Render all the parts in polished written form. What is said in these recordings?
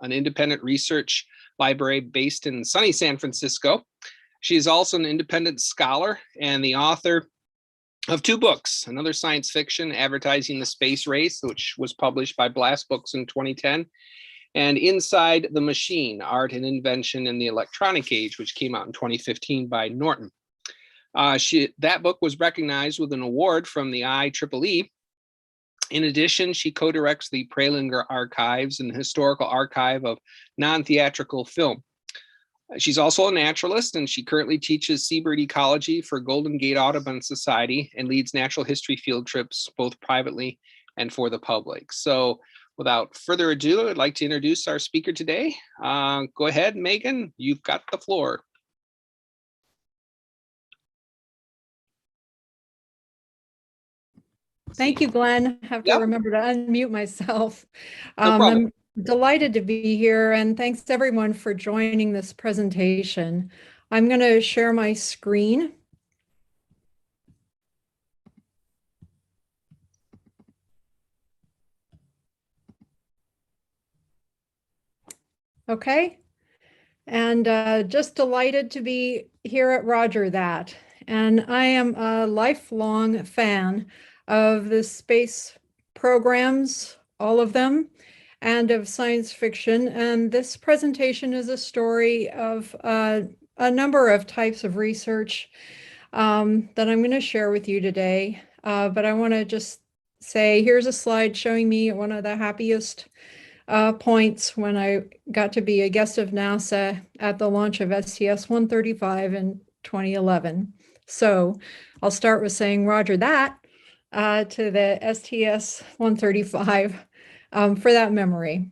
an independent research library based in sunny San Francisco. She is also an independent scholar and the author of 2 books, another science fiction, Advertising the Space Race, which was published by Blast Books in 2010, and Inside the Machine, Art and Invention in the Electronic Age, which came out in 2015 by Norton. That book was recognized with an award from the IEEE. In addition, she co-directs the Prelinger Archives and the Historical Archive of Non-Theatrical Film. She's also a naturalist, and she currently teaches seabird ecology for Golden Gate Audubon Society and leads natural history field trips both privately and for the public. So without further ado, I'd like to introduce our speaker today. Go ahead, Megan, you've got the floor. Thank you, Glenn. I have to remember to unmute myself. No problem. I'm delighted to be here, and thanks everyone for joining this presentation. I'm going to share my screen. Okay, and just delighted to be here at Roger That. And I am a lifelong fan of the space programs, all of them, and of science fiction. And this presentation is a story of a number of types of research that I'm going to share with you today. But I want to just say, here's a slide showing me one of the happiest points when I got to be a guest of NASA at the launch of STS-135 in 2011. So I'll start with saying Roger that to the STS-135 for that memory,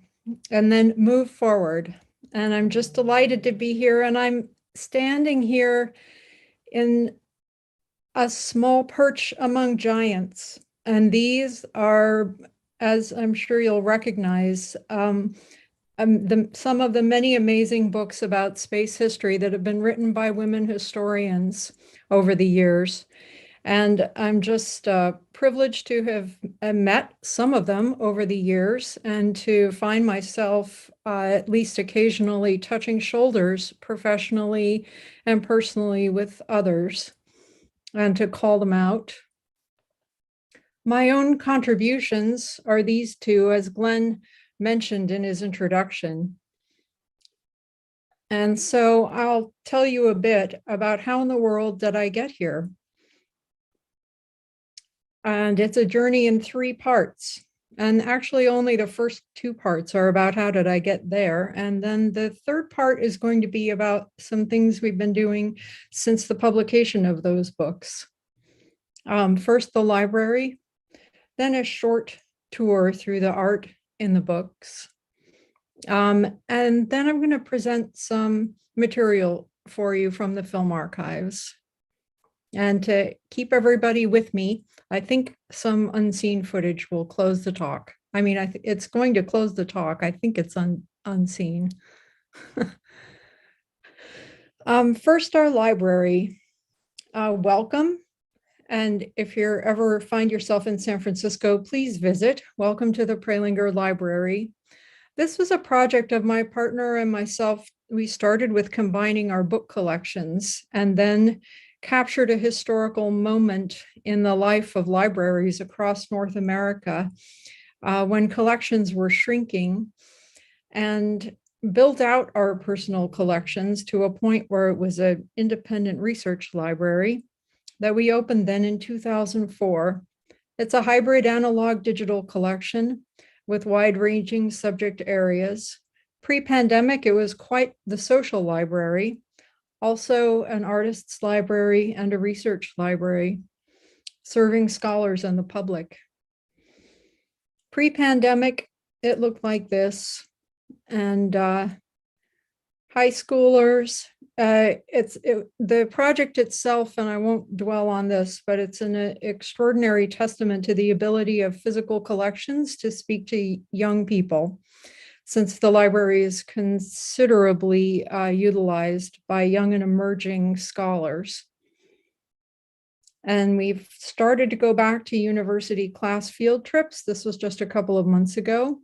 and then move forward. And I'm just delighted to be here, and I'm standing here in a small perch among giants. And these are, as I'm sure you'll recognize, some of the many amazing books about space history that have been written by women historians over the years. And I'm just privileged to have met some of them over the years and to find myself at least occasionally touching shoulders professionally and personally with others and to call them out. My own contributions are these 2, as Glenn mentioned in his introduction. And so I'll tell you a bit about how in the world did I get here. And it's a journey in 3 parts. And actually only the first 2 parts are about how did I get there. And then the 3rd part is going to be about some things we've been doing since the publication of those books. First, the library, then a short tour through the art in the books. And then I'm going to present some material for you from the film archives. And to keep everybody with me, I think some unseen footage will close the talk. I mean, it's going to close the talk. I think it's unseen. First, our library. Welcome. And if you ever find yourself in San Francisco, please visit. Welcome to the Prelinger Library. This was a project of my partner and myself. We started with combining our book collections and then captured a historical moment in the life of libraries across North America when collections were shrinking, and built out our personal collections to a point where it was an independent research library that we opened then in 2004. It's a hybrid analog digital collection with wide-ranging subject areas. Pre-pandemic, it was quite the social library, also an artist's library and a research library, serving scholars and the public. Pre-pandemic, it looked like this, and high schoolers, the project itself, and I won't dwell on this, but it's an extraordinary testament to the ability of physical collections to speak to young people, since the library is considerably utilized by young and emerging scholars. And we've started to go back to university class field trips. This was just a couple of months ago.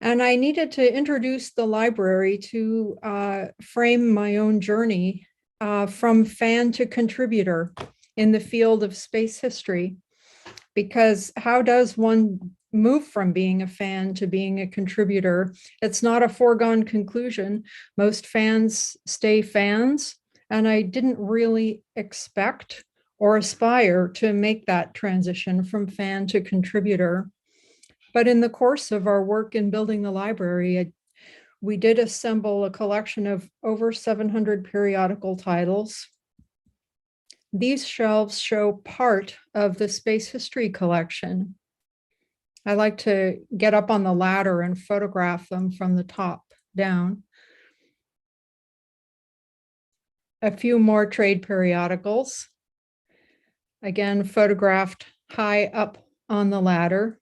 And I needed to introduce the library to frame my own journey from fan to contributor in the field of space history. Because how does one move from being a fan to being a contributor? It's not a foregone conclusion. Most fans stay fans, and I didn't really expect or aspire to make that transition from fan to contributor. But in the course of our work in building the library, we did assemble a collection of over 700 periodical titles. These shelves show part of the space history collection. I like to get up on the ladder and photograph them from the top down. A few more trade periodicals, again photographed high up on the ladder.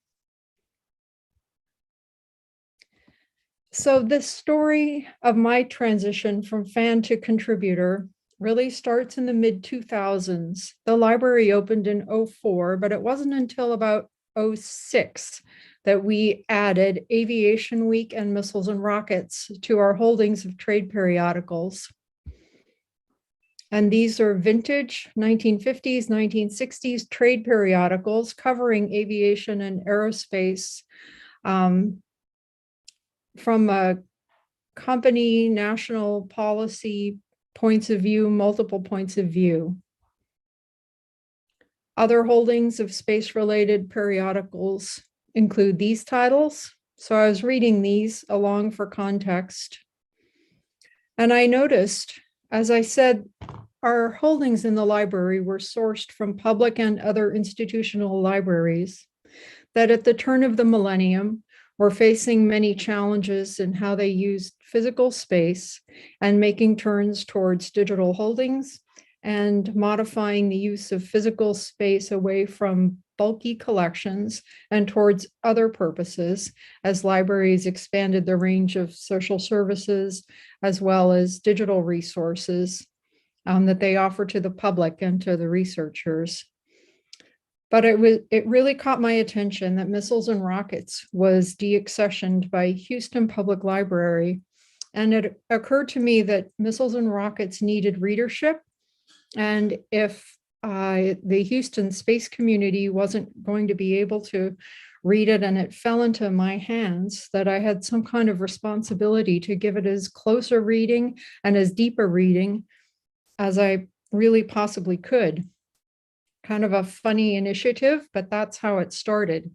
So this story of my transition from fan to contributor really starts in the mid-2000s. The library opened in 2004, but it wasn't until about 2006 that we added Aviation Week and Missiles and Rockets to our holdings of trade periodicals. And these are vintage 1950s, 1960s trade periodicals covering aviation and aerospace from a company, national policy points of view, multiple points of view. Other holdings of space-related periodicals include these titles. So I was reading these along for context. And I noticed, as I said, our holdings in the library were sourced from public and other institutional libraries that at the turn of the millennium were facing many challenges in how they used physical space and making turns towards digital holdings and modifying the use of physical space away from bulky collections and towards other purposes as libraries expanded the range of social services as well as digital resources that they offer to the public and to the researchers. But it really caught my attention that Missiles and Rockets was deaccessioned by Houston Public Library. And it occurred to me that Missiles and Rockets needed readership. And if the Houston space community wasn't going to be able to read it and it fell into my hands, that I had some kind of responsibility to give it as close a reading and as deep a reading as I really possibly could. Kind of a funny initiative, but that's how it started.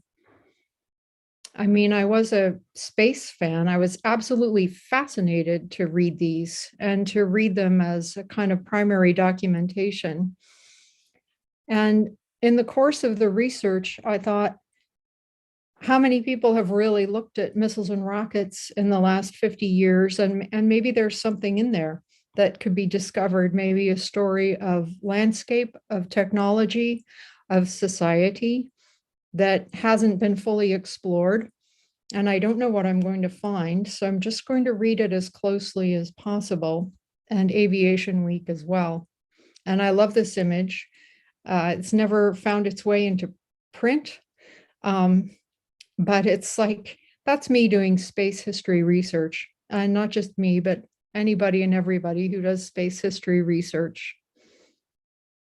I mean, I was a space fan. I was absolutely fascinated to read these and to read them as a kind of primary documentation. And in the course of the research, I thought, how many people have really looked at missiles and rockets in the last 50 years? And maybe there's something in there that could be discovered, maybe a story of landscape, of technology, of society that hasn't been fully explored. And I don't know what I'm going to find, so I'm just going to read it as closely as possible, and Aviation Week as well. And I love this image. It's never found its way into print, but it's like, that's me doing space history research. And not just me, but anybody and everybody who does space history research.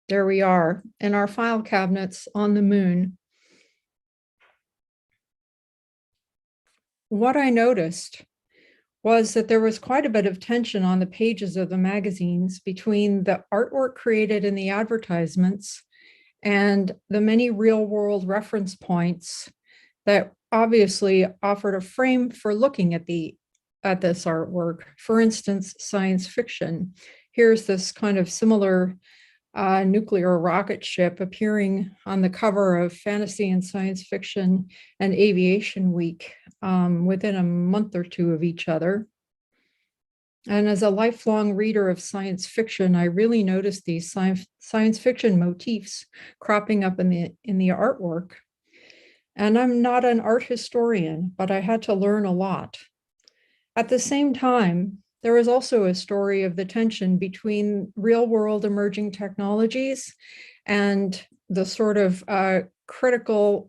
There we are in our file cabinets on the moon. What I noticed was that there was quite a bit of tension on the pages of the magazines between the artwork created in the advertisements and the many real-world reference points that obviously offered a frame for looking at this artwork. For instance, science fiction. Here's this kind of similar nuclear rocket ship appearing on the cover of Fantasy and Science Fiction and Aviation Week within a month or two of each other. And as a lifelong reader of science fiction, I really noticed these science fiction motifs cropping up in the artwork. And I'm not an art historian, but I had to learn a lot. At the same time, there was also a story of the tension between real-world emerging technologies and the sort of critical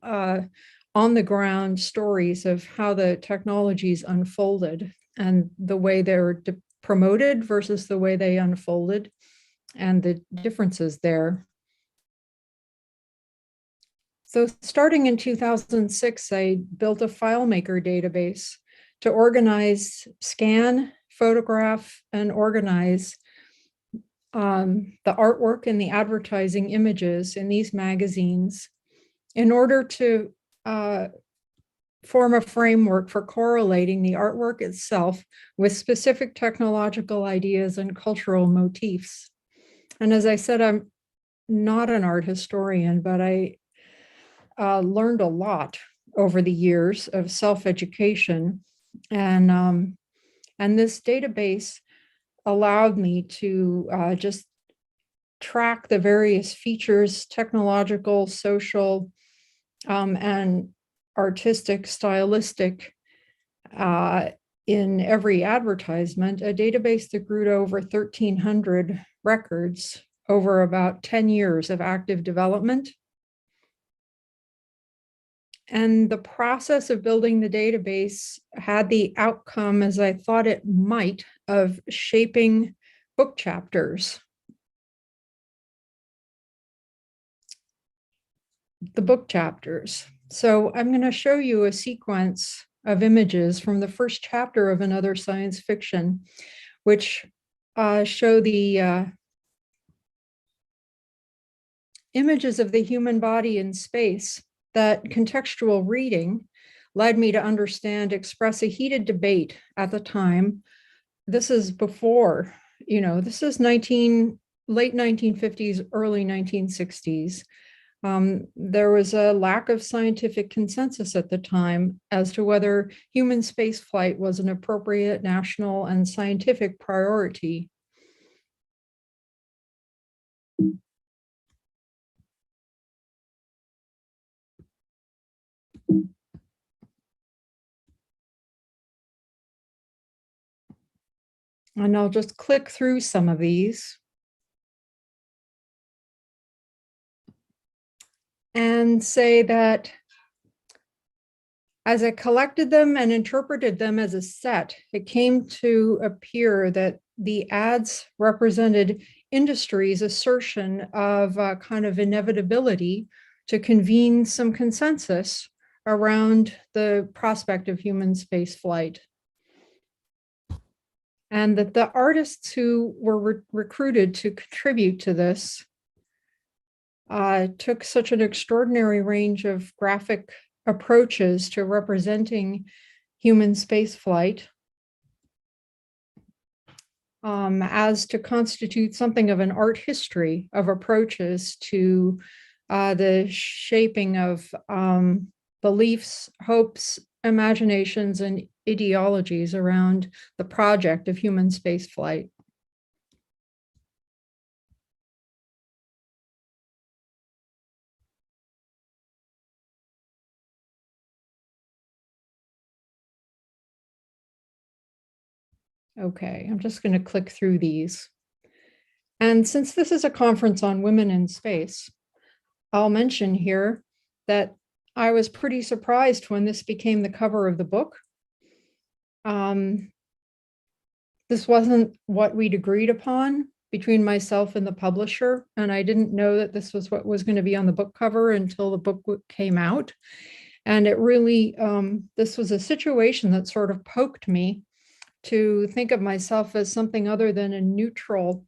on the ground stories of how the technologies unfolded and the way they were promoted versus the way they unfolded and the differences there. So starting in 2006, I built a FileMaker database to organize, scan, photograph, and organize the artwork and the advertising images in these magazines in order to form a framework for correlating the artwork itself with specific technological ideas and cultural motifs. And as I said, I'm not an art historian, but I learned a lot over the years of self-education. And this database allowed me to just track the various features, technological, social, and artistic, stylistic in every advertisement, a database that grew to over 1,300 records over about 10 years of active development. And the process of building the database had the outcome, as I thought it might, of shaping book chapters. The book chapters. So I'm going to show you a sequence of images from the first chapter of another science fiction, which show the images of the human body in space. That contextual reading led me to understand, express a heated debate at the time. This is before, this is late 1950s, early 1960s. There was a lack of scientific consensus at the time as to whether human spaceflight was an appropriate national and scientific priority. And I'll just click through some of these. And say that as I collected them and interpreted them as a set, it came to appear that the ads represented industry's assertion of a kind of inevitability to convene some consensus around the prospect of human space flight. And that the artists who were recruited to contribute to this took such an extraordinary range of graphic approaches to representing human spaceflight as to constitute something of an art history of approaches to the shaping of beliefs, hopes, imaginations, and ideologies around the project of human spaceflight. Okay, I'm just going to click through these. And since this is a conference on women in space, I'll mention here that I was pretty surprised when this became the cover of the book. This wasn't what we'd agreed upon between myself and the publisher, and I didn't know that this was what was going to be on the book cover until the book came out. And it really, this was a situation that sort of poked me to think of myself as something other than a neutral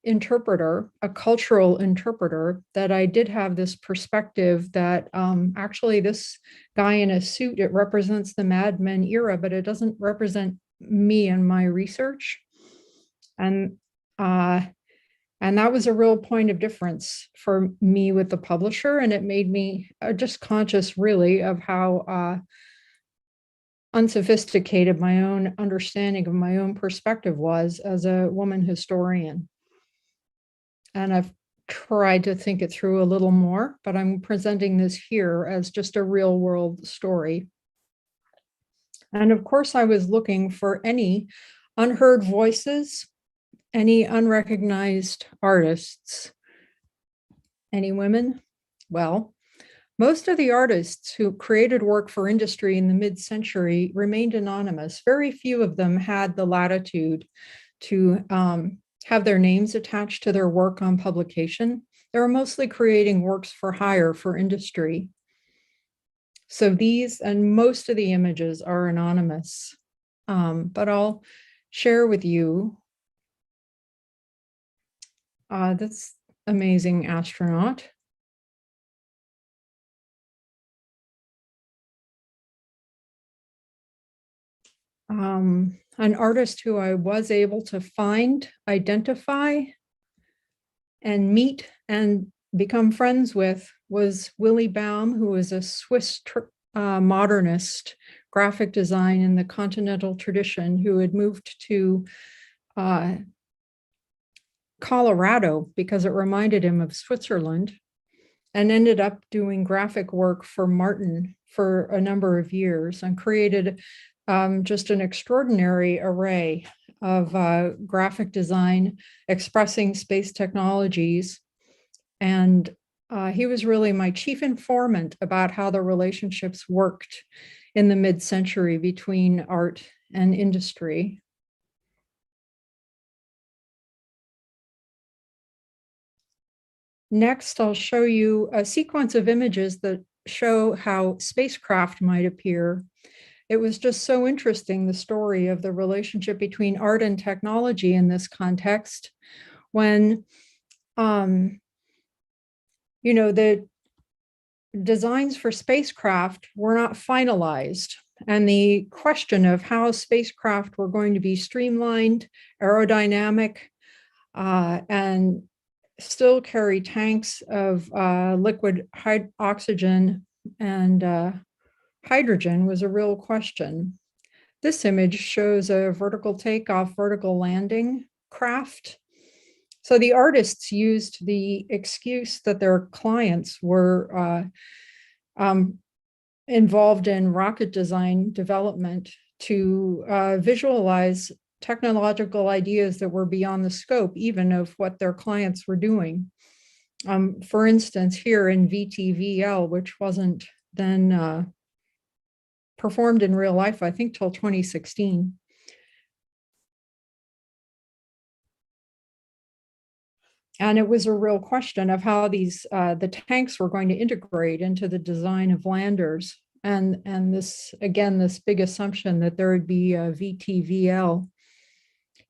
interpreter, a cultural interpreter, that I did have this perspective that actually this guy in a suit, it represents the Mad Men era, but it doesn't represent me and my research. And that was a real point of difference for me with the publisher. And it made me just conscious really of how unsophisticated my own understanding of my own perspective was as a woman historian. And I've tried to think it through a little more, but I'm presenting this here as just a real world story. And of course, I was looking for any unheard voices, any unrecognized artists. Any women? Well, Most of the artists who created work for industry in the mid-century remained anonymous. Very few of them had the latitude to have their names attached to their work on publication. They were mostly creating works for hire for industry. So these and most of the images are anonymous, but I'll share with you this amazing astronaut. An artist who I was able to find, identify, and meet and become friends with was Willy Baum, who was a Swiss modernist graphic design in the continental tradition, who had moved to Colorado because it reminded him of Switzerland, and ended up doing graphic work for Martin for a number of years and created just an extraordinary array of graphic design expressing space technologies. And he was really my chief informant about how the relationships worked in the mid-century between art and industry. Next, I'll show you a sequence of images that show how spacecraft might appear. It was just so interesting, the story of the relationship between art and technology in this context, when, the designs for spacecraft were not finalized. And the question of how spacecraft were going to be streamlined, aerodynamic, and still carry tanks of liquid oxygen and hydrogen was a real question. This image shows a vertical takeoff, vertical landing craft. So the artists used the excuse that their clients were involved in rocket design development to visualize technological ideas that were beyond the scope even of what their clients were doing. For instance, here in VTVL, which wasn't then performed in real life, I think, till 2016. And it was a real question of how the tanks were going to integrate into the design of landers. And this, again, this big assumption that there would be a VTVL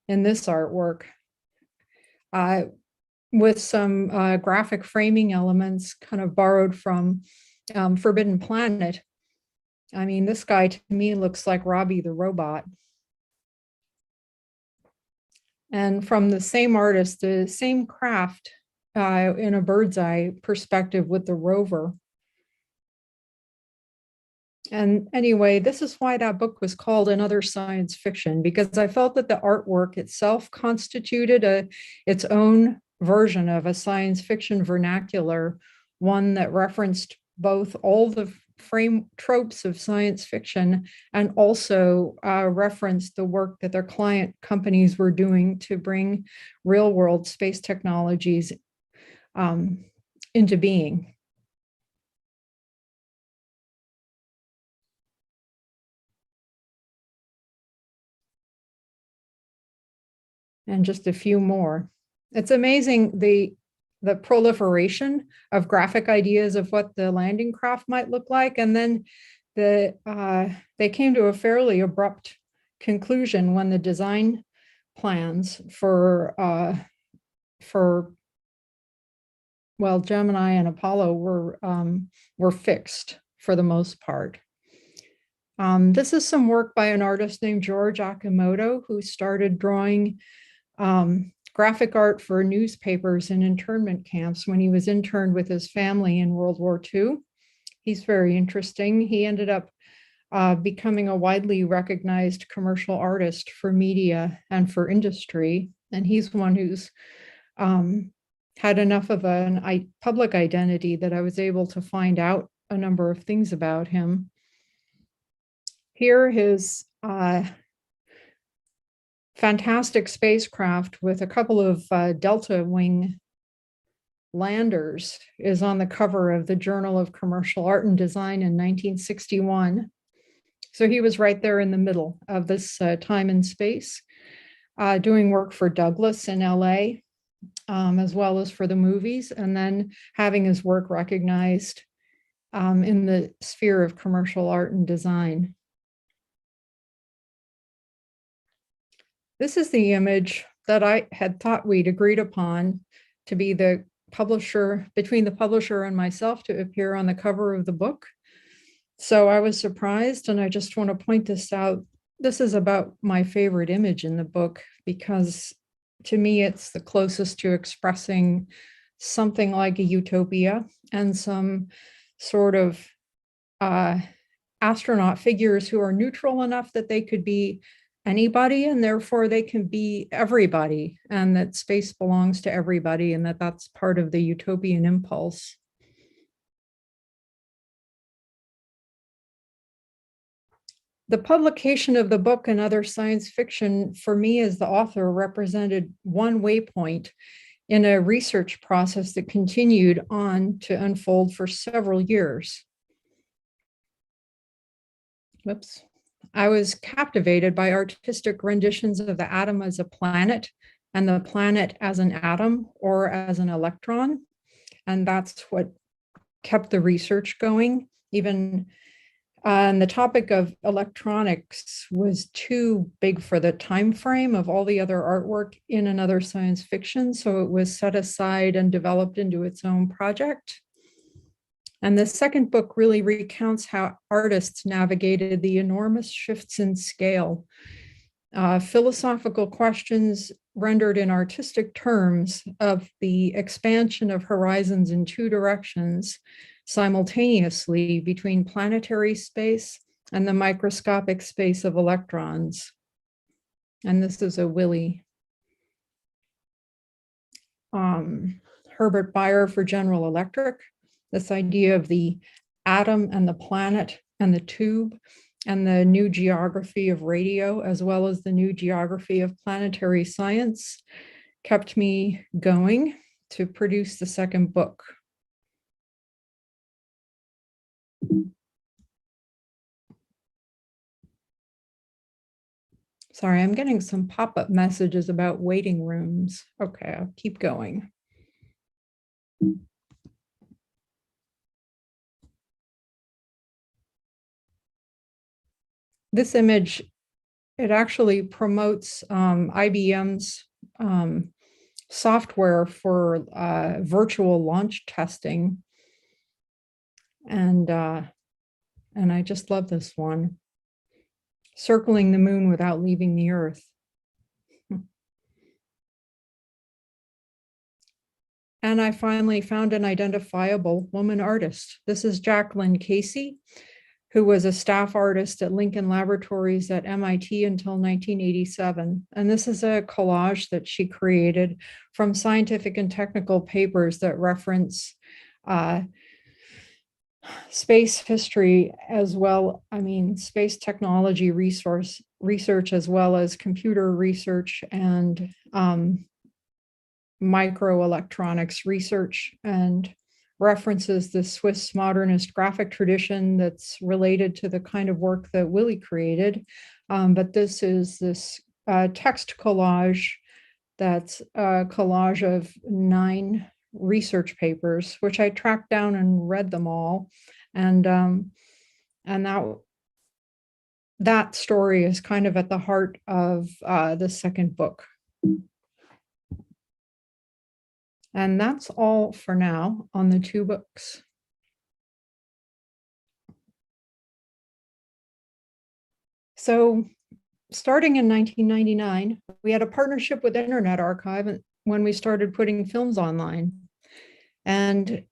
in this artwork with some graphic framing elements kind of borrowed from Forbidden Planet. I mean, this guy to me looks like Robbie the robot. And from the same artist, the same craft in a bird's eye perspective with the rover. And anyway, this is why that book was called Another Science Fiction, because I felt that the artwork itself constituted its own version of a science fiction vernacular, one that referenced both all the frame tropes of science fiction and also referenced the work that their client companies were doing to bring real world space technologies into being. And just a few more. It's amazing the proliferation of graphic ideas of what the landing craft might look like. And then they came to a fairly abrupt conclusion when the design plans for Gemini and Apollo were fixed for the most part. This is some work by an artist named George Akimoto, who started drawing graphic art for newspapers in internment camps when he was interned with his family in World War II. He's very interesting. He ended up becoming a widely recognized commercial artist for media and for industry. And he's one who's had enough of a public identity that I was able to find out a number of things about him. Here, his fantastic spacecraft with a couple of delta wing Landers is on the cover of the Journal of Commercial Art and Design in 1961. So he was right there in the middle of this time and space, doing work for Douglas in LA, as well as for the movies, and then having his work recognized in the sphere of commercial art and design. This is the image that I had thought we'd agreed upon to be the publisher, between the publisher and myself, to appear on the cover of the book. So I was surprised, and I just want to point this out. This is about my favorite image in the book, because to me, it's the closest to expressing something like a utopia and some sort of astronaut figures who are neutral enough that they could be anybody, and therefore they can be everybody, and that space belongs to everybody, and that that's part of the utopian impulse. The publication of the book and other science fiction, for me as the author, represented one waypoint in a research process that continued on to unfold for several years. Whoops. I was captivated by artistic renditions of the atom as a planet and the planet as an atom or as an electron. And that's what kept the research going. Even and the topic of electronics was too big for the time frame of all the other artwork in another science fiction. So it was set aside and developed into its own project. And the second book really recounts how artists navigated the enormous shifts in scale. Philosophical questions rendered in artistic terms of the expansion of horizons in two directions simultaneously between planetary space and the microscopic space of electrons. And this is a Willy. Herbert Bayer for General Electric. This idea of the atom and the planet and the tube and the new geography of radio, as well as the new geography of planetary science, kept me going to produce the second book. Sorry, I'm getting some pop-up messages about waiting rooms. Okay, I'll keep going. This image, it actually promotes IBM's software for virtual launch testing. And I just love this one. Circling the moon without leaving the Earth. And I finally found an identifiable woman artist. This is Jacqueline Casey, who was a staff artist at Lincoln Laboratories at MIT until 1987. And this is a collage that she created from scientific and technical papers that reference space history as well, space technology research, as well as computer research and microelectronics research, and references the Swiss modernist graphic tradition that's related to the kind of work that Willy created. But this is this text collage that's a collage of 9 research papers, which I tracked down and read them all. And that story is kind of at the heart of the second book. And that's all for now on the 2 books. So starting in 1999, we had a partnership with Internet Archive when we started putting films online. And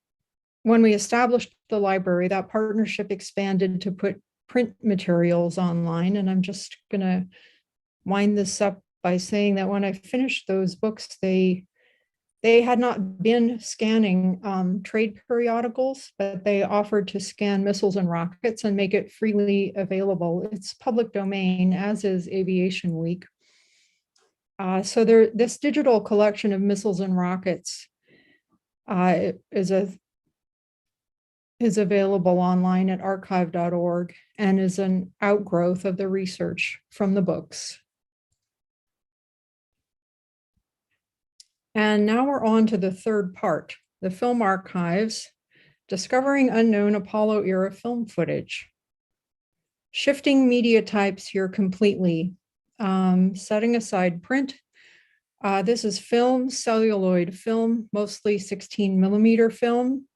when we established the library, that partnership expanded to put print materials online. And I'm just going to wind this up by saying that when I finished those books, they had not been scanning trade periodicals, but they offered to scan missiles and rockets and make it freely available. It's public domain, as is Aviation Week. So this digital collection of missiles and rockets It is available online at archive.org and is an outgrowth of the research from the books. And now we're on to the third part, the film archives, discovering unknown Apollo era film footage. Shifting media types here completely, setting aside print. This is film, celluloid film, mostly 16 millimeter film.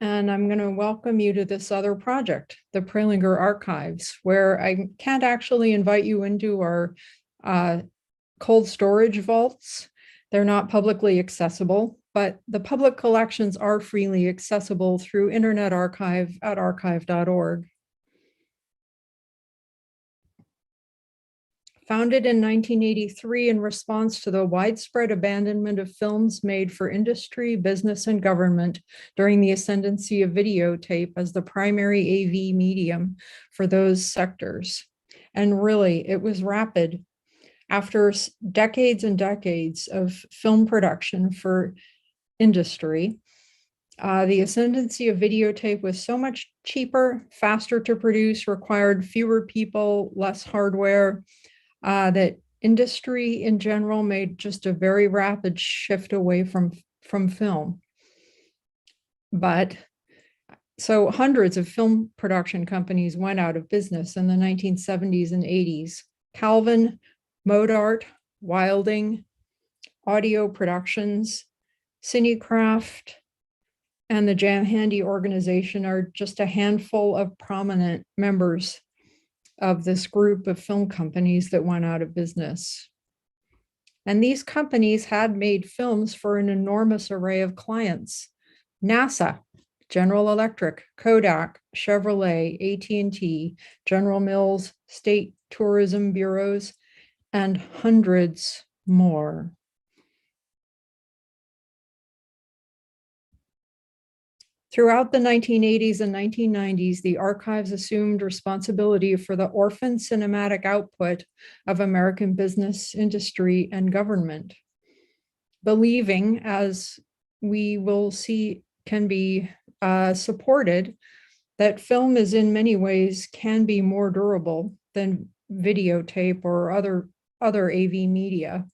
And I'm going to welcome you to this other project, the Prelinger Archives, where I can't actually invite you into our cold storage vaults. They're not publicly accessible, but the public collections are freely accessible through Internet Archive at archive.org. Founded in 1983 in response to the widespread abandonment of films made for industry, business, and government during the ascendancy of videotape as the primary AV medium for those sectors. And really, it was rapid. After decades and decades of film production for industry, the ascendancy of videotape was so much cheaper, faster to produce, required fewer people, less hardware, that industry in general made just a very rapid shift away from film. But so hundreds of film production companies went out of business in the 1970s and 80s. Calvin, Modart, Wilding, Audio Productions, Cinecraft, and the Jam Handy organization are just a handful of prominent members of this group of film companies that went out of business. And these companies had made films for an enormous array of clients: NASA, General Electric, Kodak, Chevrolet, AT&T, General Mills, state tourism bureaus, and hundreds more. Throughout the 1980s and 1990s, the archives assumed responsibility for the orphan cinematic output of American business, industry, and government, believing, as we will see can be supported, that film is in many ways can be more durable than videotape or other AV media.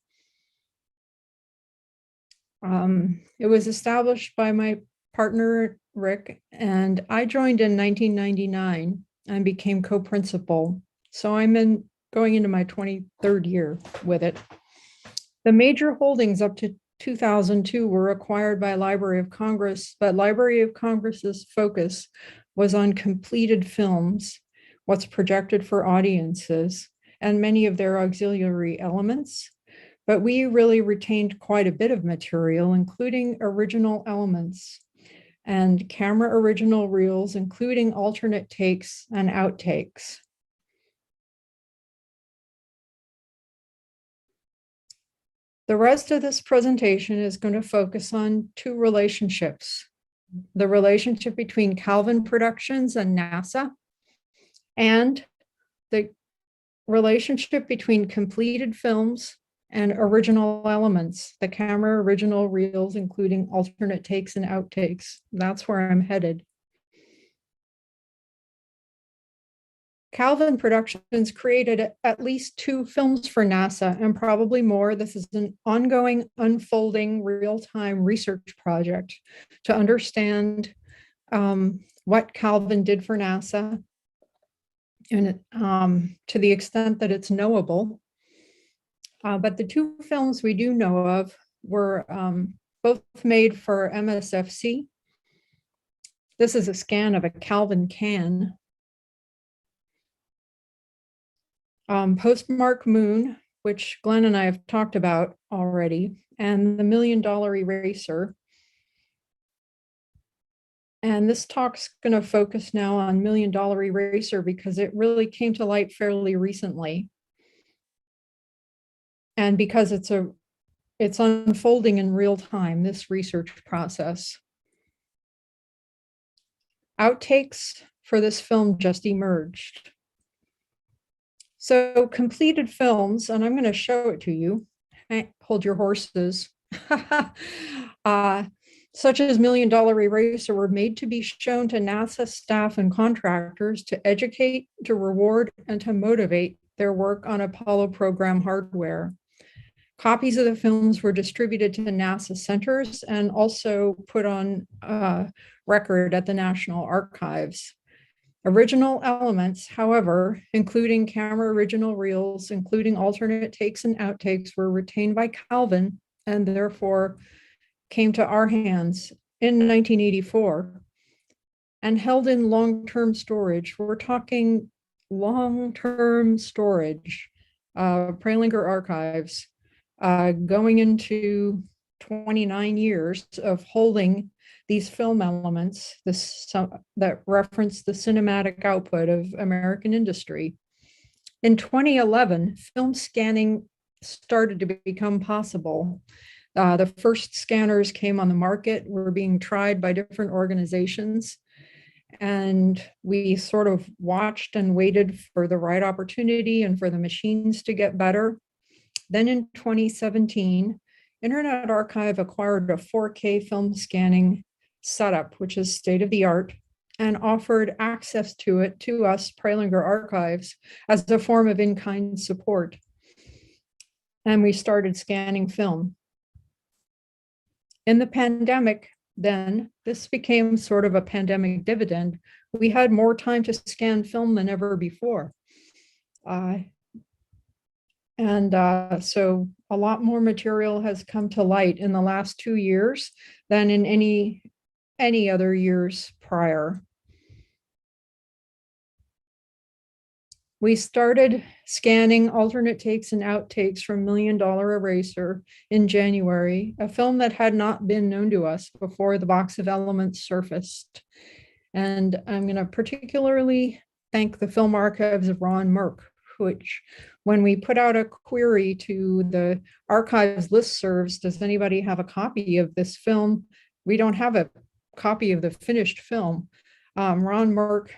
It was established by my partner, Rick, and I joined in 1999 and became co-principal. So I'm going into my 23rd year with it. The major holdings up to 2002 were acquired by Library of Congress, but Library of Congress's focus was on completed films, what's projected for audiences, and many of their auxiliary elements. But we really retained quite a bit of material, including original elements and camera original reels, including alternate takes and outtakes. The rest of this presentation is going to focus on two relationships: the relationship between Calvin Productions and NASA, and the relationship between completed films and original elements, the camera original reels, including alternate takes and outtakes. That's where I'm headed. Calvin Productions created at least 2 films for NASA and probably more. This is an ongoing, unfolding, real-time research project to understand what Calvin did for NASA, and to the extent that it's knowable. But the 2 films we do know of were both made for MSFC. This is a scan of a Calvin can. Postmark Moon, which Glenn and I have talked about already, and the $1 Million Eraser. And this talk's going to focus now on $1 Million Eraser because it really came to light fairly recently. And because it's unfolding in real time, this research process. Outtakes for this film just emerged. So completed films, and I'm going to show it to you, hold your horses, uh, such as $1 Million Eraser, were made to be shown to NASA staff and contractors to educate, to reward, and to motivate their work on Apollo program hardware. Copies of the films were distributed to NASA centers and also put on record at the National Archives. Original elements, however, including camera original reels, including alternate takes and outtakes, were retained by Calvin and therefore came to our hands in 1984 and held in long-term storage. We're talking long-term storage, Prelinger archives, going into 29 years of holding these film elements that reference the cinematic output of American industry. In 2011, film scanning started to become possible. The first scanners came on the market, were being tried by different organizations, and we sort of watched and waited for the right opportunity and for the machines to get better. Then in 2017, Internet Archive acquired a 4K film scanning setup, which is state of the art, and offered access to it to us, Prelinger Archives, as a form of in-kind support. And we started scanning film. In the pandemic, then, this became sort of a pandemic dividend. We had more time to scan film than ever before. So a lot more material has come to light in the last 2 years than in any other years prior. We started scanning alternate takes and outtakes from $1 Million Eraser in January, a film that had not been known to us before the box of elements surfaced. And I'm going to particularly thank the Film Archives of Ron Merck, which, when we put out a query to the archives listservs, does anybody have a copy of this film? We don't have a copy of the finished film. Ron Merck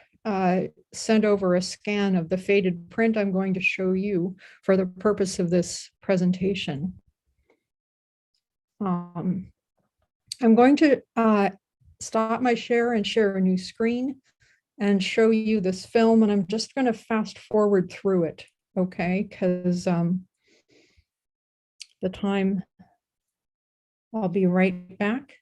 sent over a scan of the faded print I'm going to show you for the purpose of this presentation. I'm going to stop my share and share a new screen and show you this film, and I'm just going to fast forward through it, okay? Because the time, I'll be right back.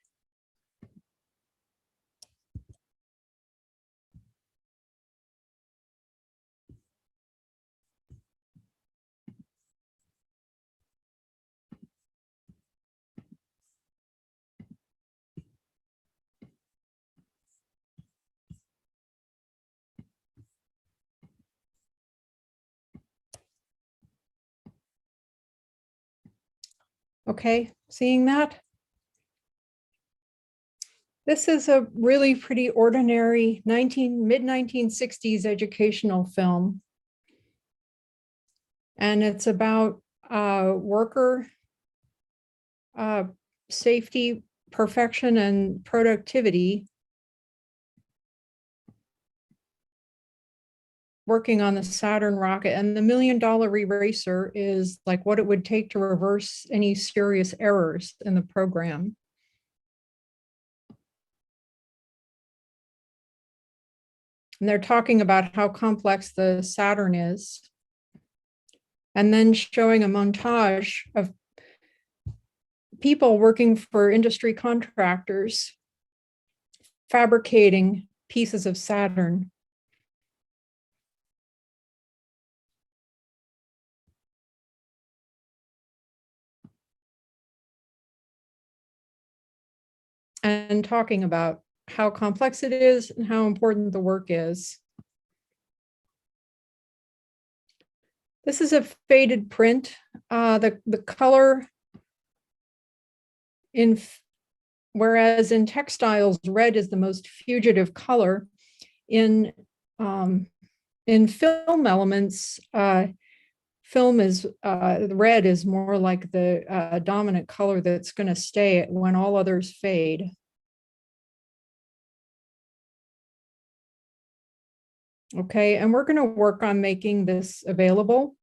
Okay, seeing that? This is a really pretty ordinary mid-1960s educational film. And it's about worker safety, perfection, and productivity working on the Saturn rocket. And the $1 Million Eraser is like what it would take to reverse any serious errors in the program. And they're talking about how complex the Saturn is. And then showing a montage of people working for industry contractors, fabricating pieces of Saturn. And talking about how complex it is and how important the work is. This is a faded print. The color whereas in textiles, red is the most fugitive color. In film elements, film is red is more like the dominant color that's going to stay when all others fade. Okay, and we're going to work on making this available.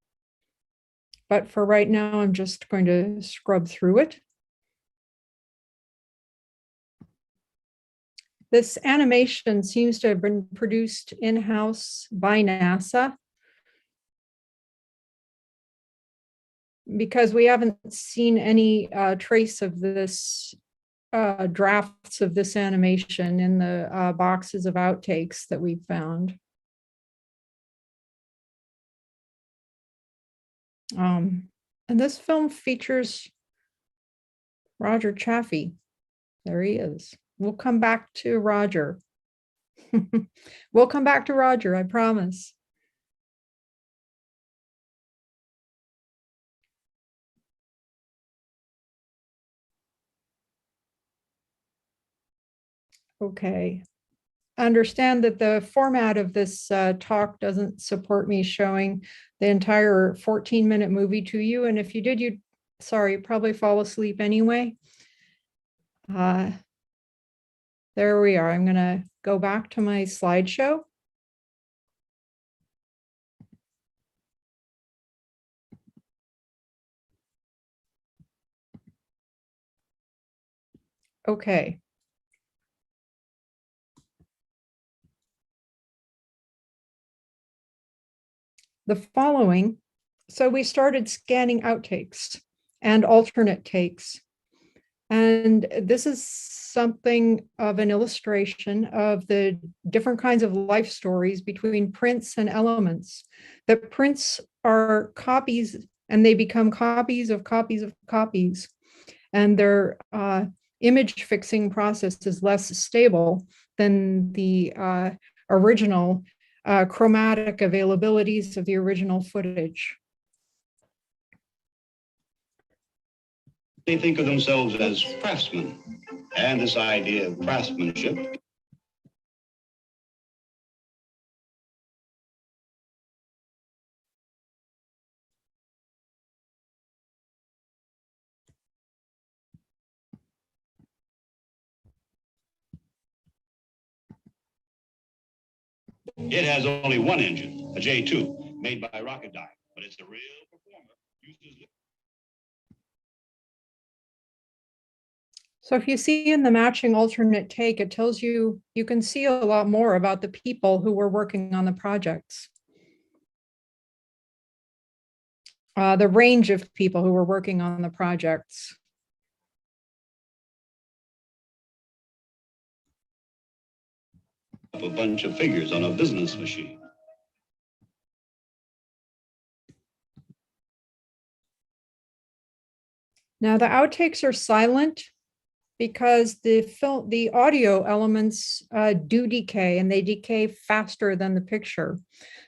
but for right now, I'm just going to scrub through it. This animation seems to have been produced in-house by NASA because we haven't seen any trace of this drafts of this animation in the boxes of outtakes that we've found. And this film features Roger Chaffee. There he is. We'll come back to Roger. We'll come back to Roger, I promise. Okay. Understand that the format of this talk doesn't support me showing the entire 14-minute movie to you. And if you did, you'd, sorry, probably fall asleep anyway. There we are. I'm going to go back to my slideshow. Okay. The following, so we started scanning outtakes and alternate takes. And this is something of an illustration of the different kinds of life stories between prints and elements. The prints are copies and they become copies of copies of copies. And their image fixing process is less stable than the original chromatic availabilities of the original footage. They think of themselves as craftsmen, and this idea of craftsmanship it has only one engine, a J2, made by Rocketdyne, but it's a real performer. So if you see in the matching alternate take, it tells you, you can see a lot more about the people who were working on the projects. The range of people who were working on the projects. A bunch of figures on a business machine. Now the outtakes are silent because the audio elements do decay, and they decay faster than the picture.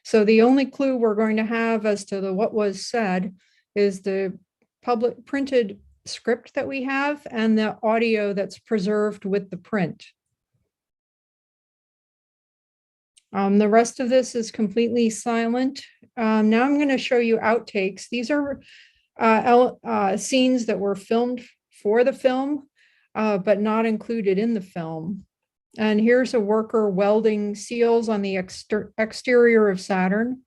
So the only clue we're going to have as to what was said is the public printed script that we have and the audio that's preserved with the print. The rest of this is completely silent. Now I'm going to show you outtakes. These are scenes that were filmed for the film, but not included in the film. And here's a worker welding seals on the exterior of Saturn.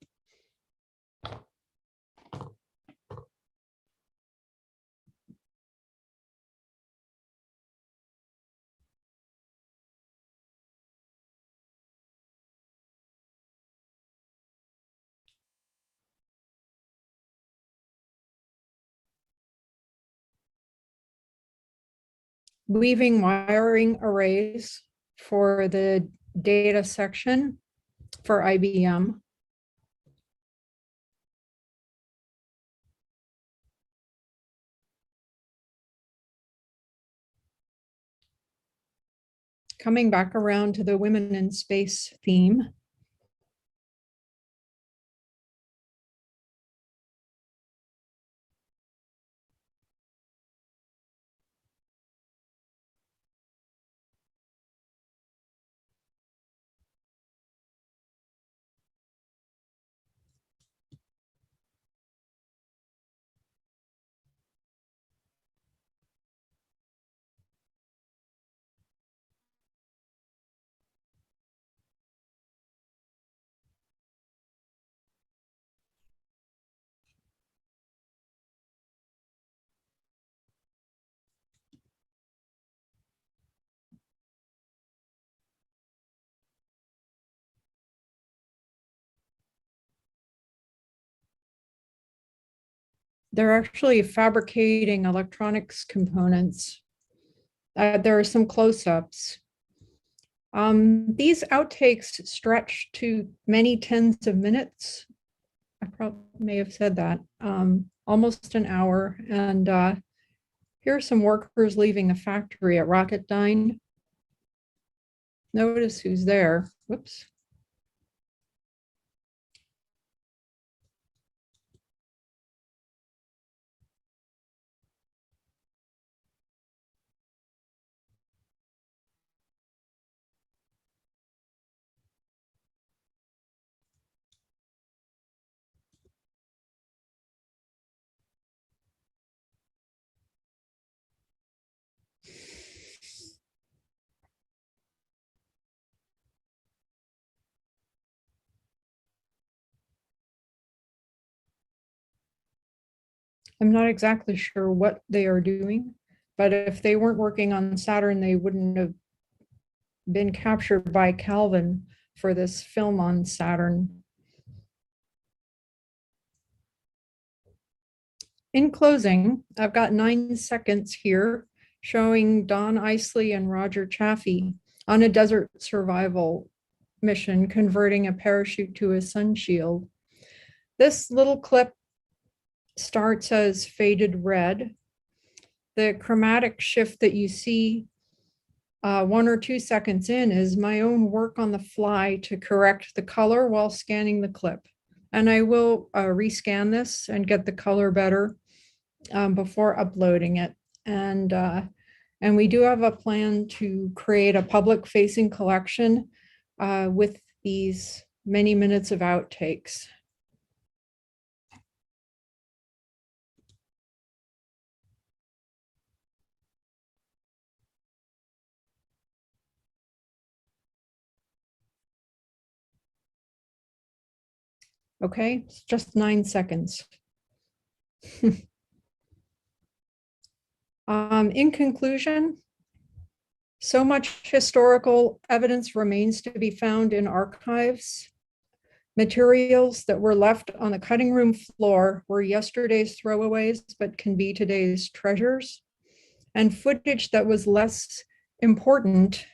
Weaving wiring arrays for the data section for IBM. Coming back around to the women in space theme. They're actually fabricating electronics components. There are some close-ups. These outtakes stretch to many tens of minutes. I probably may have said that, almost an hour. And here are some workers leaving a factory at Rocketdyne. Notice who's there. Whoops. I'm not exactly sure what they are doing, but if they weren't working on Saturn, they wouldn't have been captured by Calvin for this film on Saturn. In closing, I've got 9 seconds here showing Don Isley and Roger Chaffee on a desert survival mission, converting a parachute to a sun shield. This little clip starts as faded red. The chromatic shift that you see 1 or 2 seconds in is my own work on the fly to correct the color while scanning the clip. And I will rescan this and get the color better before uploading it. And we do have a plan to create a public facing collection with these many minutes of outtakes. Okay, it's just 9 seconds. In conclusion, so much historical evidence remains to be found in archives. Materials that were left on the cutting room floor were yesterday's throwaways, but can be today's treasures. And footage that was less important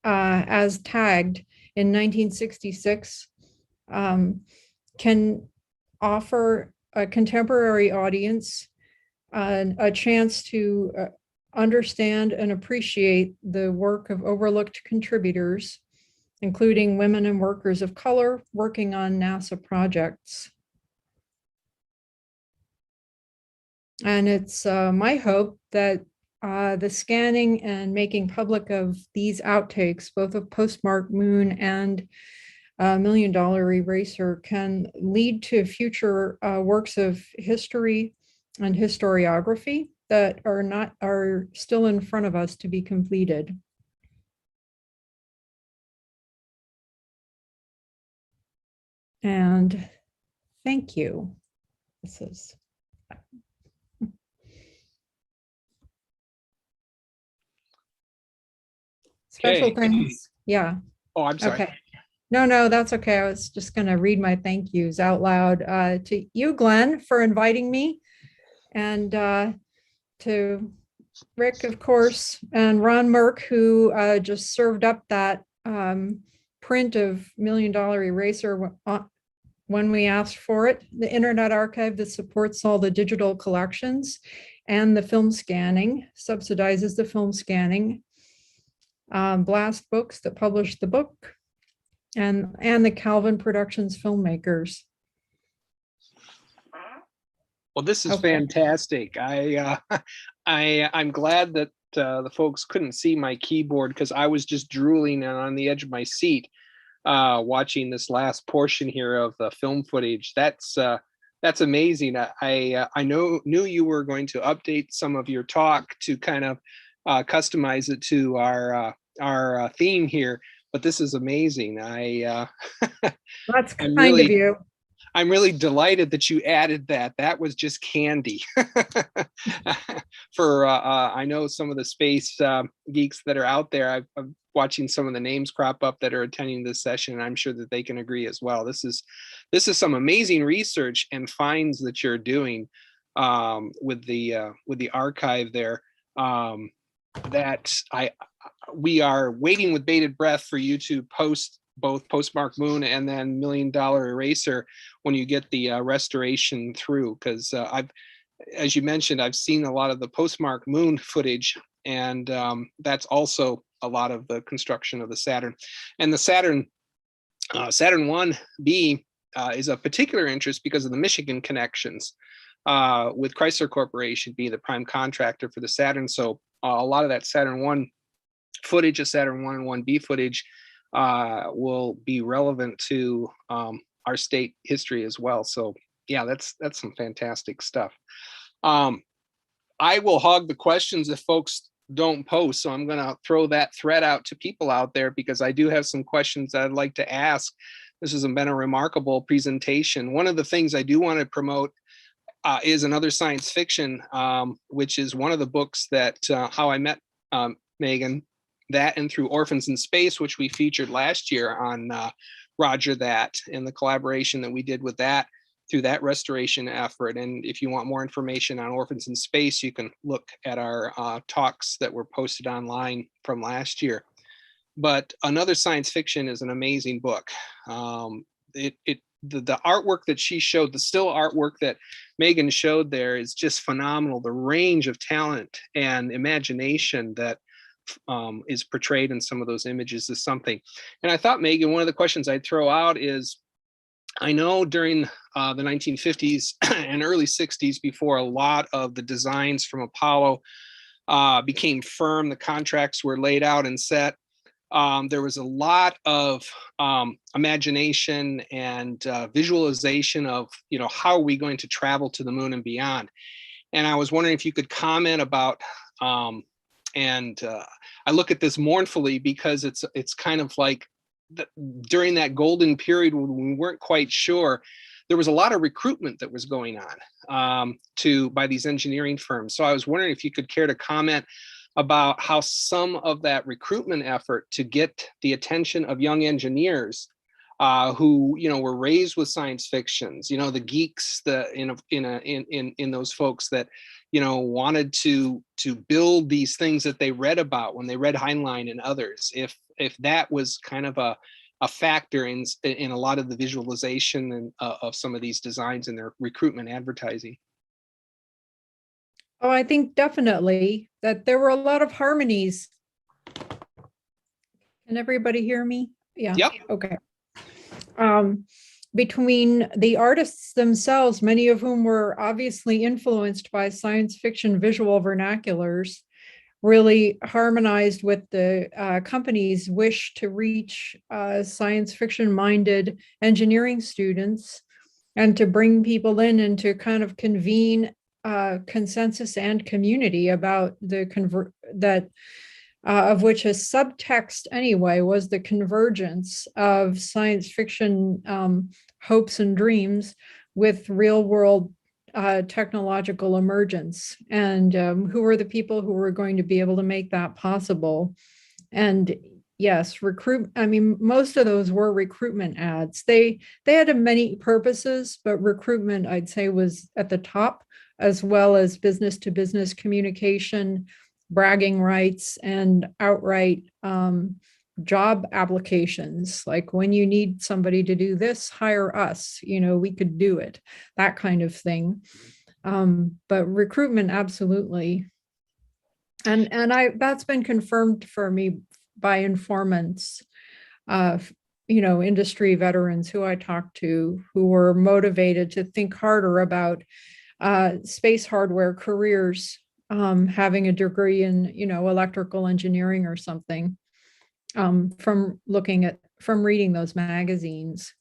as tagged in 1966 can offer a contemporary audience a chance to understand and appreciate the work of overlooked contributors, including women and workers of color working on NASA projects. And it's my hope that the scanning and making public of these outtakes, both of Postmark Moon and $1 Million Eraser, can lead to future works of history and historiography that are still in front of us to be completed. And thank you. This is special thanks. Yeah. Oh, I'm sorry. Okay. No, that's okay. I was just going to read my thank yous out loud to you, Glenn, for inviting me, and to Rick, of course, and Ron Merck, who just served up that print of $1 Million Eraser when we asked for it. The Internet Archive that supports all the digital collections and the film scanning, subsidizes the film scanning. Blast Books that published the book, and the Calvin Productions filmmakers. Well, this is fantastic. I'm glad that the folks couldn't see my keyboard, because I was just drooling and on the edge of my seat watching this last portion here of the film footage. That's amazing. I knew you were going to update some of your talk to kind of customize it to our theme here, but this is amazing. That's kind of you. I'm really delighted that you added that. That was just candy. For I know some of the space geeks that are out there. I'm watching some of the names crop up that are attending this session, and I'm sure that they can agree as well. This is some amazing research and finds that you're doing. with the archive there. That we are waiting with bated breath for you to post both Postmark Moon and then $1 Million Eraser when you get the restoration through, because as you mentioned, I've seen a lot of the Postmark Moon footage, and that's also a lot of the construction of the Saturn. And the Saturn 1B is of particular interest because of the Michigan connections, with Chrysler Corporation being the prime contractor for the Saturn. So a lot of that Saturn 1 footage, of Saturn 1 and 1B footage, will be relevant to our state history as well. So yeah, that's some fantastic stuff. I will hog the questions if folks don't post. So I'm going to throw that thread out to people out there, because I do have some questions that I'd like to ask. This has been a remarkable presentation. One of the things I do want to promote is another science fiction, which is one of the books that How I Met Megan, that and Through Orphans in Space, which we featured last year on Roger That, and the collaboration that we did with that through that restoration effort. And if you want more information on Orphans in Space, you can look at our talks that were posted online from last year. But Another Science Fiction is an amazing book. The artwork that she showed, the still artwork that Megan showed there, is just phenomenal. The range of talent and imagination that is portrayed in some of those images is something. And I thought, Megan, one of the questions I'd throw out is, I know during the 1950s and early 60s, before a lot of the designs from Apollo became firm, the contracts were laid out and set, there was a lot of imagination and visualization of, how are we going to travel to the moon and beyond? And I was wondering if you could comment about, I look at this mournfully, because it's kind of like during that golden period when we weren't quite sure, there was a lot of recruitment that was going on by these engineering firms. So I was wondering if you could care to comment about how some of that recruitment effort to get the attention of young engineers who were raised with science fictions, the geeks, in those folks that wanted to build these things that they read about when they read Heinlein and others, if that was kind of a factor in a lot of the visualization and of some of these designs in their recruitment advertising. Oh, I think definitely that there were a lot of harmonies. Can everybody hear me? Yeah. Yep. Okay. Between the artists themselves, many of whom were obviously influenced by science fiction visual vernaculars, really harmonized with the company's wish to reach science fiction minded engineering students, and to bring people in and to kind of convene consensus and community about of which a subtext anyway was the convergence of science fiction hopes and dreams with real world technological emergence, and who were the people who were going to be able to make that possible. And yes, most of those were recruitment ads. They had many purposes, but recruitment, I'd say, was at the top, as well as business to business communication, bragging rights, and outright job applications. Like, when you need somebody to do this, hire us, we could do it, that kind of thing. But recruitment, absolutely. And that's been confirmed for me by informants, industry veterans who I talked to, who were motivated to think harder about space hardware careers, having a degree in, electrical engineering or something, from reading those magazines.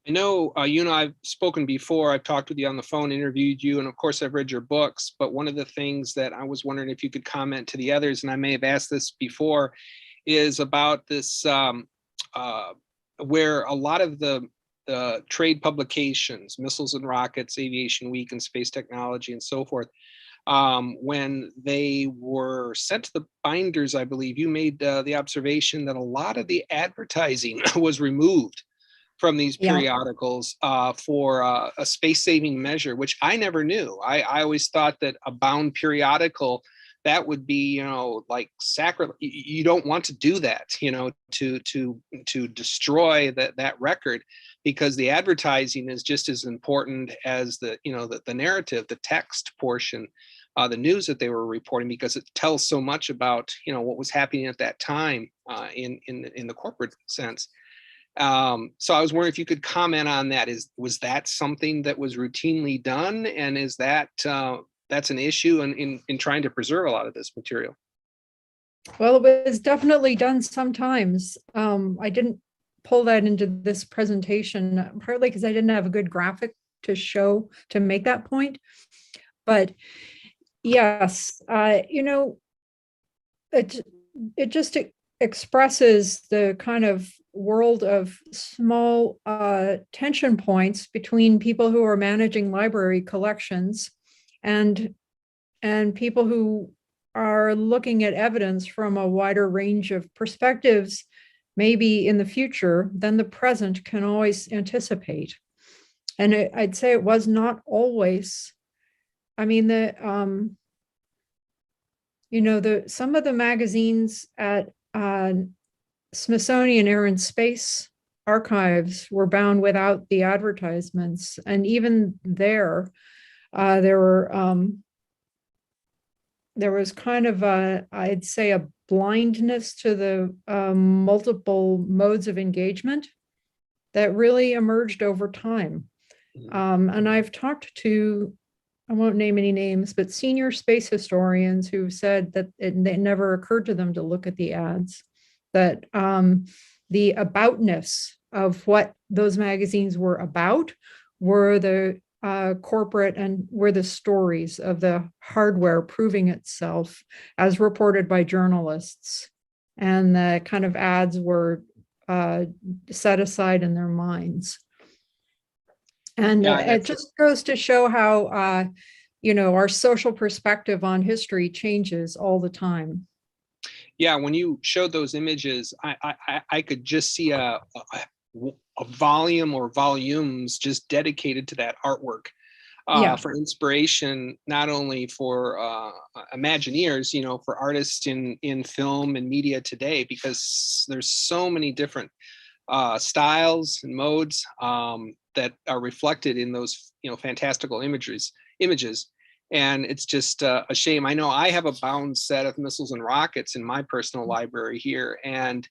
I know, I've spoken before, I've talked with you on the phone, interviewed you, and of course I've read your books, but one of the things that I was wondering if you could comment to the others, and I may have asked this before, is about this, where a lot of the trade publications, Missiles and Rockets, Aviation Week, and Space Technology, and so forth, when they were sent to the binders, I believe you made the observation that a lot of the advertising was removed from these Yeah. periodicals for a space-saving measure, which I never knew. I always thought that a bound periodical, that would be, like sacrilege. You don't want to do that, to destroy that record, because the advertising is just as important as the narrative, the text portion, the news that they were reporting, because it tells so much about what was happening at that time in the corporate sense. So I was wondering if you could comment on that. Was that something that was routinely done, and is that that's an issue in trying to preserve a lot of this material? Well, it was definitely done sometimes. I didn't pull that into this presentation, partly because I didn't have a good graphic to show to make that point. But yes, it just expresses the kind of world of small tension points between people who are managing library collections and people who are looking at evidence from a wider range of perspectives, maybe in the future, than the present can always anticipate. And I'd say it was not always. I mean, some of the magazines at Smithsonian Air and Space Archives were bound without the advertisements, and even there was kind of I'd say a blindness to the multiple modes of engagement that really emerged over time. And I've talked to, I won't name any names, but senior space historians who said that it never occurred to them to look at the ads, that the aboutness of what those magazines were about were the corporate and were the stories of the hardware proving itself as reported by journalists. And the kind of ads were set aside in their minds. And it just goes to show how, our social perspective on history changes all the time. Yeah, when you showed those images, I could just see a volume or volumes just dedicated to that artwork for inspiration, not only for Imagineers, for artists in film and media today, because there's so many different styles and modes that are reflected in those fantastical images. And it's just a shame. I know I have a bound set of missiles and rockets in my personal library here, and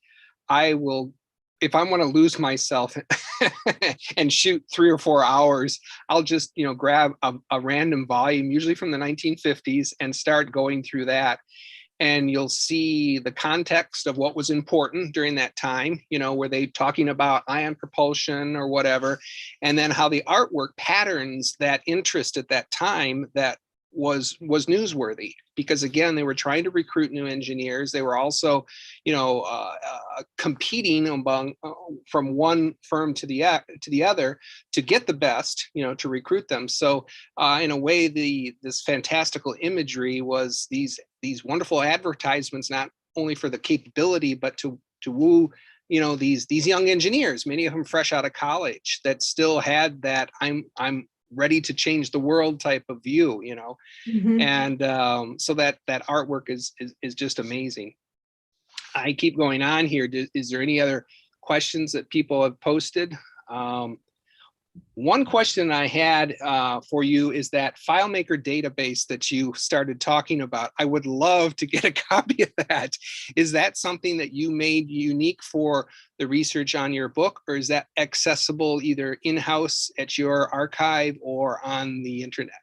I will, if I want to lose myself and shoot 3 or 4 hours, I'll just grab a random volume, usually from the 1950s, and start going through that. And you'll see the context of what was important during that time. Were they talking about ion propulsion or whatever? And then how the artwork patterns that interest at that time that was newsworthy, because again, they were trying to recruit new engineers. They were also, competing among from one firm to the other to get the best, to recruit them. So in a way, this fantastical imagery was these wonderful advertisements, not only for the capability, but to woo these young engineers, many of them fresh out of college, that still had that I'm ready to change the world type of view, Mm-hmm. And so that artwork is just amazing. I keep going on here. Is there any other questions that people have posted? One question I had for you is that FileMaker database that you started talking about. I would love to get a copy of that. Is that something that you made unique for the research on your book, or is that accessible either in-house at your archive or on the internet?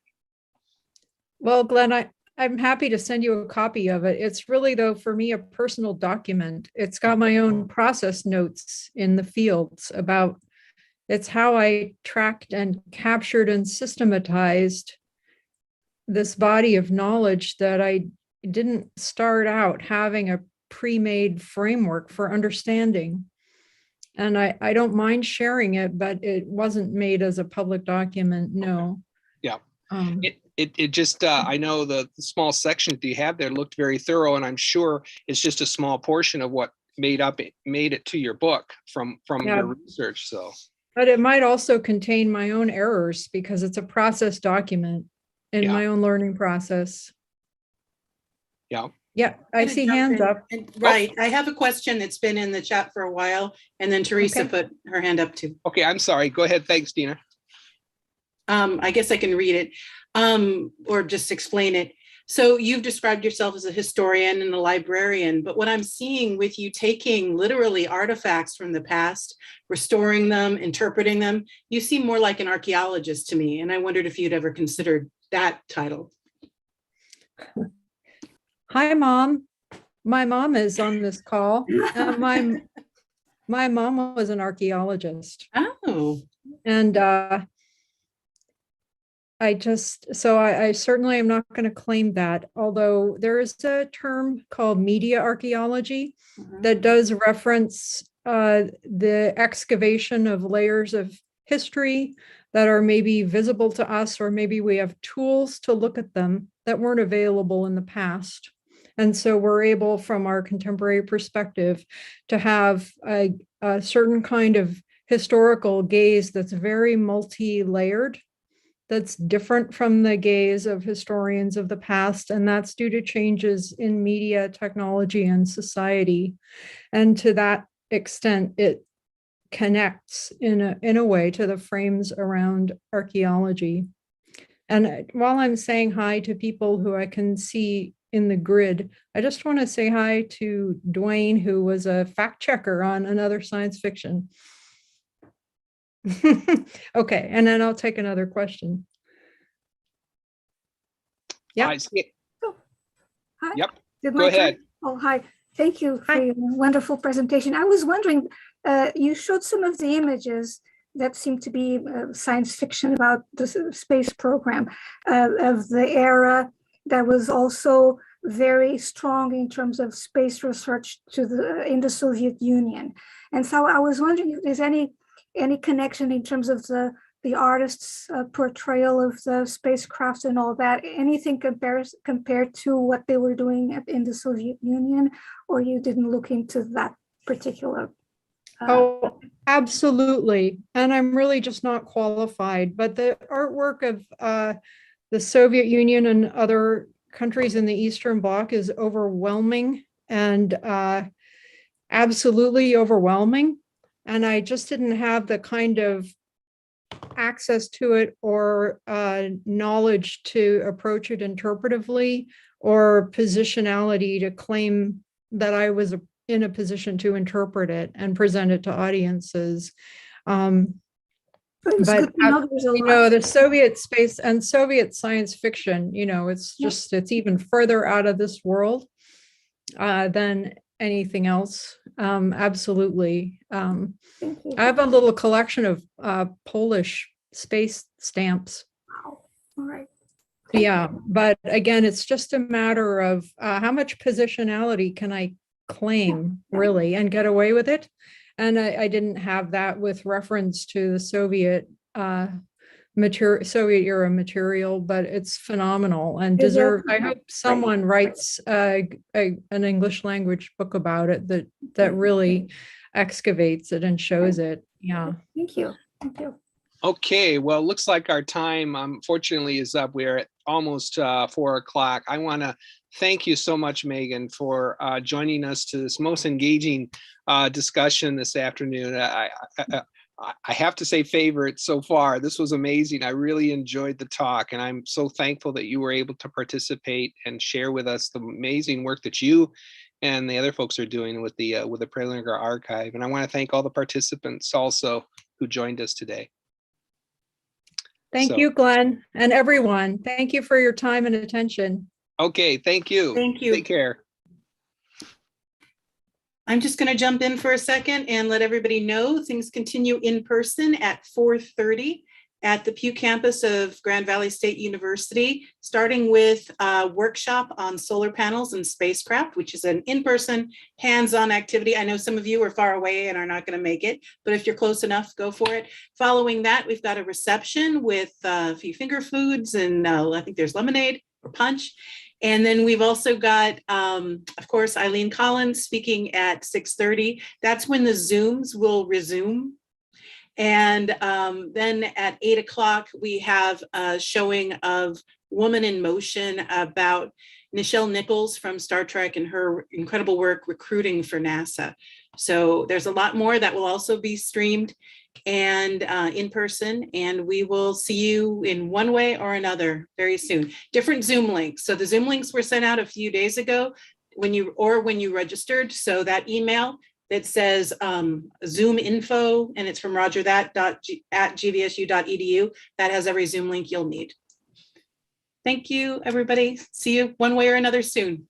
Well, Glenn, I'm happy to send you a copy of it. It's really, though, for me, a personal document. It's got my own process notes in the fields about. It's how I tracked and captured and systematized this body of knowledge that I didn't start out having a pre-made framework for understanding. And I don't mind sharing it, but it wasn't made as a public document, no. Yeah. It just, I know the small sections that you have there looked very thorough, and I'm sure it's just a small portion of what made it to your book from Yeah. your research. So, But it might also contain my own errors because it's a process document in Yeah. my own learning process. yeah. Yeah, I see jump hands in. up. Right. I have a question that's been in the chat for a while, and then Teresa Okay. put her hand up too. Okay, I'm sorry. Go ahead. Thanks, Dina. I guess I can read it or just explain it. So you've described yourself as a historian and a librarian, but what I'm seeing with you taking literally artifacts from the past, restoring them, interpreting them, you seem more like an archaeologist to me. And I wondered if you'd ever considered that title. Hi, Mom. My mom is on this call. My mom was an archaeologist. Oh, And I certainly am not going to claim that, although there is a term called media archaeology that does reference the excavation of layers of history that are maybe visible to us, or maybe we have tools to look at them that weren't available in the past. And so we're able, from our contemporary perspective, to have a certain kind of historical gaze that's very multi-layered, that's different from the gaze of historians of the past, and that's due to changes in media, technology, and society. And to that extent, it connects in a way to the frames around archaeology. And while I'm saying hi to people who I can see in the grid, I just want to say hi to Dwayne, who was a fact checker on another science fiction. Okay, and then I'll take another question. Yeah. I see. Hi. Yep. Did Go my ahead. turn? Oh, hi. Thank you for Hi. your wonderful presentation. I was wondering, you showed some of the images that seem to be science fiction about the space program of the era that was also very strong in terms of space research in the Soviet Union. And so I was wondering if there's any connection in terms of the artist's portrayal of the spacecraft and all that, anything compared to what they were doing in the Soviet Union, or you didn't look into that particular? Oh, absolutely. And I'm really just not qualified, but the artwork of the Soviet Union and other countries in the Eastern Bloc is overwhelming and absolutely overwhelming. And I just didn't have the kind of access to it or knowledge to approach it interpretively or positionality to claim that I was in a position to interpret it and present it to audiences. But the Soviet space and Soviet science fiction, it's even further out of this world than anything else. Absolutely. I have a little collection of Polish space stamps. Wow. All right. Yeah, but again, it's just a matter of how much positionality can I claim, really, and get away with it. And I didn't have that with reference to the Soviet Soviet era material, but it's phenomenal and deserve. I hope someone writes an English language book about it that really excavates it and shows it. Yeah. Thank you. Thank you. Okay, well, it looks like our time, unfortunately, is up. We're at almost 4 o'clock. I want to thank you so much, Megan, for joining us to this most engaging discussion this afternoon. I have to say favorite so far. This was amazing. I really enjoyed the talk, and I'm so thankful that you were able to participate and share with us the amazing work that you and the other folks are doing with the Prelinger archive. And I want to thank all the participants also who joined us today. Thank you, Glenn, and everyone. Thank you for your time and attention. Okay, thank you. Thank you. Take care. I'm just going to jump in for a second and let everybody know things continue in person at 4:30 at the Pew campus of Grand Valley State University, starting with a workshop on solar panels and spacecraft, which is an in-person hands-on activity. I know some of you are far away and are not going to make it, but if you're close enough, go for it. Following that, we've got a reception with a few finger foods and I think there's lemonade or punch. And then we've also got, of course, Eileen Collins speaking at 6:30. That's when the Zooms will resume. And then at 8 o'clock, we have a showing of Woman in Motion about Nichelle Nichols from Star Trek and her incredible work recruiting for NASA. So there's a lot more that will also be streamed and in person, and we will see you in one way or another very soon. Different Zoom links. So the Zoom links were sent out a few days ago when you registered. So that email that says Zoom info, and it's from rogerthat@gvsu.edu, that has every Zoom link you'll need. Thank you, everybody. See you one way or another soon.